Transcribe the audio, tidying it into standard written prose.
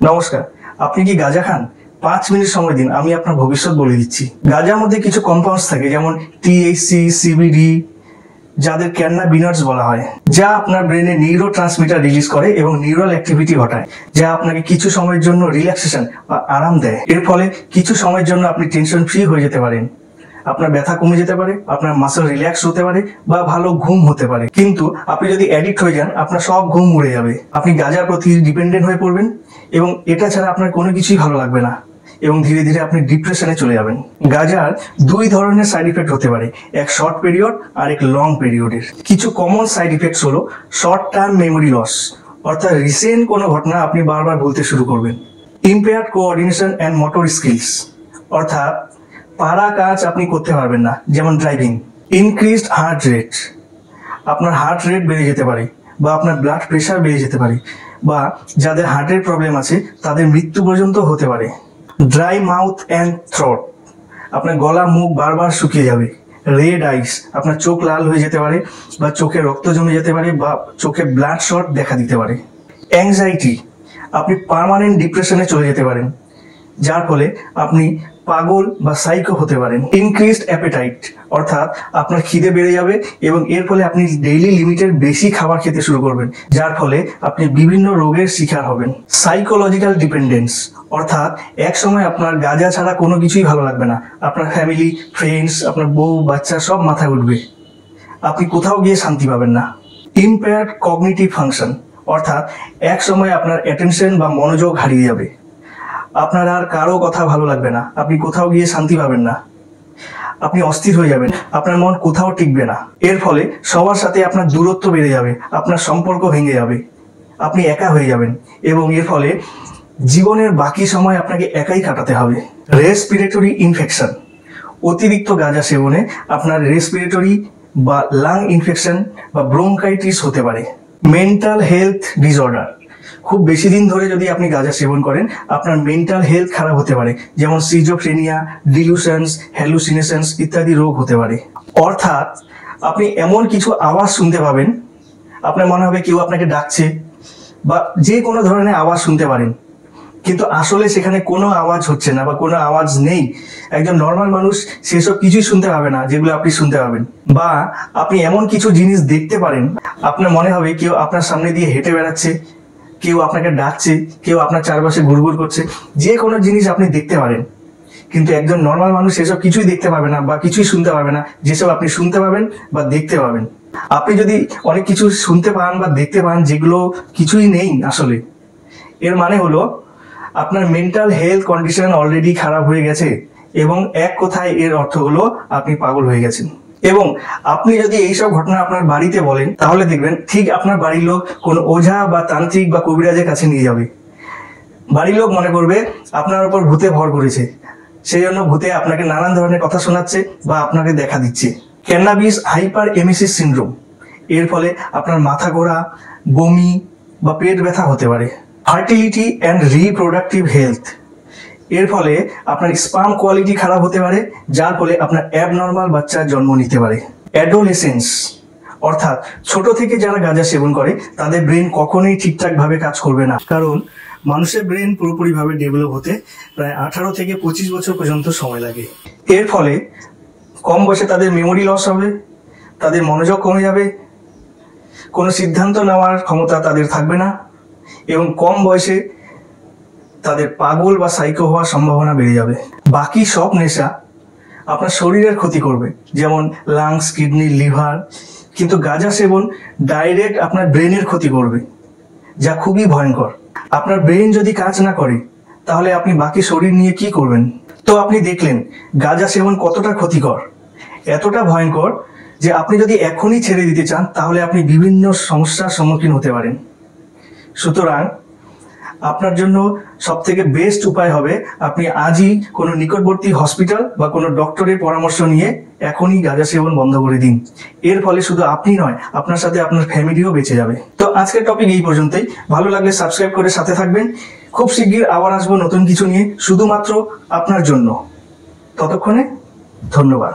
নমস্কার, আপনি কি গাঁজা খান? 5 মিনিট সময় দিন, আমি আপনার ভবিষ্যৎ বলে দিচ্ছি। গাঁজার মধ্যে কিছু কম্পাউন্ডস থাকে, যেমন টিএইচসি, সিবিডি, যাদের ক্যান্নাবিনয়েডস বলা হয়, যা আপনার ব্রেনে নিউরো ট্রান্সমিটার রিলিজ করে এবং নিউরাল অ্যাক্টিভিটি ঘটায়, যা আপনাকে কিছু সময়ের জন্য রিল্যাক্সেশন বা আরাম দেয়। এর ফলে কিছু সময়ের জন্য আপনি টেনশন ফ্রি হয়ে যেতে পারেন, আপনার ব্যথা কমে যেতে পারে, আপনার মাসল রিল্যাক্স হতে পারে বা ভালো ঘুম হতে পারে। কিন্তু আপনি যদি অ্যাডিক্ট হয়ে যান, আপনার সব ঘুম উড়ে যাবে, আপনি গাঁজার প্রতি ডিপেন্ডেন্ট হয়ে পড়বেন এবং এটা ছাড়া আপনার কোনো কিছুই ভালো লাগবে না এবং ধীরে ধীরে আপনি ডিপ্রেশনে চলে যাবেন। গাঁজার 2 ধরনের সাইড ইফেক্ট হতে পারে, এক শর্ট পিরিয়ড আর এক লং পিরিয়ডের। কিছু কমন সাইড ইফেক্টস হলো শর্ট টার্ম মেমোরি লস, অর্থাৎ রিসেন্ট কোনো ঘটনা আপনি বারবার বলতে শুরু করবেন। Impaired coordination and motor skills, অর্থাৎ পারা কাজ আপনি করতে পারবেন না, যেমন ড্রাইভিং। ইনক্রিজড হার্ট রেট, আপনার হার্ট রেট বেড়ে যেতে পারে বা আপনার ব্লাড প্রেশার বেড়ে যেতে পারে, বা যাদের হার্টের প্রবলেম আছে তাদের মৃত্যু পর্যন্ত হতে পারে। ড্রাই মাউথ অ্যান্ড থ্রোট, আপনার গলা মুখ বারবার শুকিয়ে যাবে। রেড আইস, আপনার চোখ লাল হয়ে যেতে পারে বা চোখে রক্ত জমে যেতে পারে বা চোখে ব্লাড শট দেখা দিতে পারে। অ্যাংজাইটি, আপনি পার্মানেন্ট ডিপ্রেশনে চলে যেতে পারেন, যার ফলে আপনি পাগল বা সাইকো হতে পারেন। ইনক্রিজড অ্যাপেটাইট, অর্থাৎ আপনার খিদে বেড়ে যাবে এবং এর ফলে আপনি ডেইলি লিমিটের বেশি খাবার খেতে শুরু করবেন, যার ফলে আপনি বিভিন্ন রোগের শিকার হবেন। সাইকোলজিক্যাল ডিপেন্ডেন্স, অর্থাৎ এক সময় আপনার গাঁজা ছাড়া কোনো কিছুই ভালো লাগবে না, আপনার ফ্যামিলি, ফ্রেন্ডস, আপনার বউ বাচ্চা সব মাথায় উঠবে, আপনি কোথাও গিয়ে শান্তি পাবেন না। ইম্পেয়ার্ড কগনিটিভ ফাংশন, অর্থাৎ এক সময় আপনার অ্যাটেনশন বা মনোযোগ হারিয়ে যাবে, আপনার আর কারো কথা ভালো লাগবে না, আপনি কোথাও গিয়ে শান্তি পাবেন না, আপনি অস্থির হয়ে যাবেন, আপনার মন কোথাও টিকবে না। এর ফলে সবার সাথে আপনার দূরত্ব বেড়ে যাবে, আপনার সম্পর্ক ভেঙে যাবে, আপনি একা হয়ে যাবেন এবং এর ফলে জীবনের বাকি সময় আপনাকে একাই কাটাতে হবে। রেসপিরেটরি ইনফেকশন, অতিরিক্ত গাঁজা সেবনে আপনার রেসপিরেটরি বা লাং ইনফেকশন বা ব্রঙ্কাইটিস হতে পারে। মেন্টাল হেলথ ডিসঅর্ডার, খুব বেশি দিন ধরে যদি আপনি গাঁজা সেবন করেন, আপনার মেন্টাল হেলথ খারাপ হতে পারে, যেমন সিজোফ্রেনিয়া, ডিলুশনস, হ্যালুসিনেশনস ইত্যাদি রোগ হতে পারে। অর্থাৎ আপনি এমন কিছু আওয়াজ শুনতে পাবেন, আপনার মনে হবে কেউ আপনাকে ডাকছে বা যে কোনো ধরনের আওয়াজ শুনতে পারেন, কিন্তু আসলে সেখানে কোনো আওয়াজ হচ্ছে না বা কোনো আওয়াজ নেই। একজন নর্মাল মানুষ সেসব কিছুই শুনতে পাবে না যেগুলো আপনি শুনতে পাবেন। বা আপনি এমন কিছু জিনিস দেখতে পারেন, আপনার মনে হবে কেউ আপনার সামনে দিয়ে হেঁটে বেড়াচ্ছে, কেউ আপনাকে ডাকছে, কেউ আপনার চারপাশে ঘুরঘুর করছে, যে কোনো জিনিস আপনি দেখতে পারেন, কিন্তু একজন নর্মাল মানুষ সেসব কিছুই দেখতে পাবে না বা কিছুই শুনতে পাবে না যেসব আপনি শুনতে পাবেন বা দেখতে পাবেন। আপনি যদি অনেক কিছু শুনতে পান বা দেখতে পান যেগুলো কিছুই নেই আসলে, এর মানে হলো আপনার মেন্টাল হেলথ কন্ডিশন অলরেডি খারাপ হয়ে গেছে এবং এক কথায় এর অর্থ হলো আপনি পাগল হয়ে গেছেন। এবং আপনি যদি এইসব ঘটনা আপনার বাড়িতে বলেন, তাহলে দেখবেন ঠিক আপনার বাড়ির লোক কোনো ওঝা বা তান্ত্রিক বা কবিরাজের কাছে নিয়ে যাবে। বাড়ির লোক মনে করবে আপনার উপর ভূতে ভর করেছে, সেই জন্য ভূতে আপনাকে নানান ধরনের কথা শোনাচ্ছে বা আপনাকে দেখা দিচ্ছে। ক্যান্নাবিস হাইপার এমেসিস সিনড্রোম, এর ফলে আপনার মাথা ঘোরা, বমি বা পেট ব্যথা হতে পারে। ফার্টিলিটি অ্যান্ড রিপ্রোডাক্টিভ হেলথ, এর ফলে আপনার স্পার্ম কোয়ালিটি খারাপ হতে পারে, যার ফলে আপনার অ্যাবনর্মাল বাচ্চা জন্ম নিতে পারে। অ্যাডোলেসেন্স, অর্থাৎ ছোট থেকে যারা গাঁজা সেবন করে তাদের ব্রেন কখনোই ঠিকঠাকভাবে কাজ করবে না, কারণ মানুষের ব্রেন পুরোপুরিভাবে ডেভেলপ হতে প্রায় 18 থেকে 25 বছর পর্যন্ত সময় লাগে। এর ফলে কম বয়সে তাদের মেমোরি লস হবে, তাদের মনোযোগ কমে যাবে, কোনো সিদ্ধান্ত নেওয়ার ক্ষমতা তাদের থাকবে না এবং কম বয়সে তাদের পাগল বা সাইকো হওয়ার সম্ভাবনা বেড়ে যাবে। বাকি সব নেশা আপনার শরীরের ক্ষতি করবে, যেমন লাংস, কিডনি, লিভার, কিন্তু গাঁজা সেবন ডাইরেক্ট আপনার ব্রেনের ক্ষতি করবে, যা খুবই ভয়ঙ্কর। আপনার ব্রেন যদি কাজ না করে তাহলে আপনি বাকি শরীর নিয়ে কি করবেন? তো আপনি দেখলেন গাঁজা সেবন কতটা ক্ষতিকর, এতটা ভয়ঙ্কর যে আপনি যদি এখনই ছেড়ে দিতে চান তাহলে আপনি বিভিন্ন সমস্যার সম্মুখীন হতে পারেন। সুতরাং আপনার জন্য সব থেকে বেস্ট উপায় হবে আপনি আজই কোনো নিকটবর্তী হসপিটাল বা কোনো ডক্টরের পরামর্শ নিয়ে এখনই গাঁজা সেবন বন্ধ করে দিন। এর ফলে শুধু আপনি নয়, আপনার সাথে আপনার ফ্যামিলিও বেঁচে যাবে। তো আজকের টপিক এই পর্যন্তই। ভালো লাগলে সাবস্ক্রাইব করে সাথে থাকবেন। খুব শিগগির আবার আসবো নতুন কিছু নিয়ে, শুধুমাত্র আপনার জন্য। ততক্ষণে ধন্যবাদ।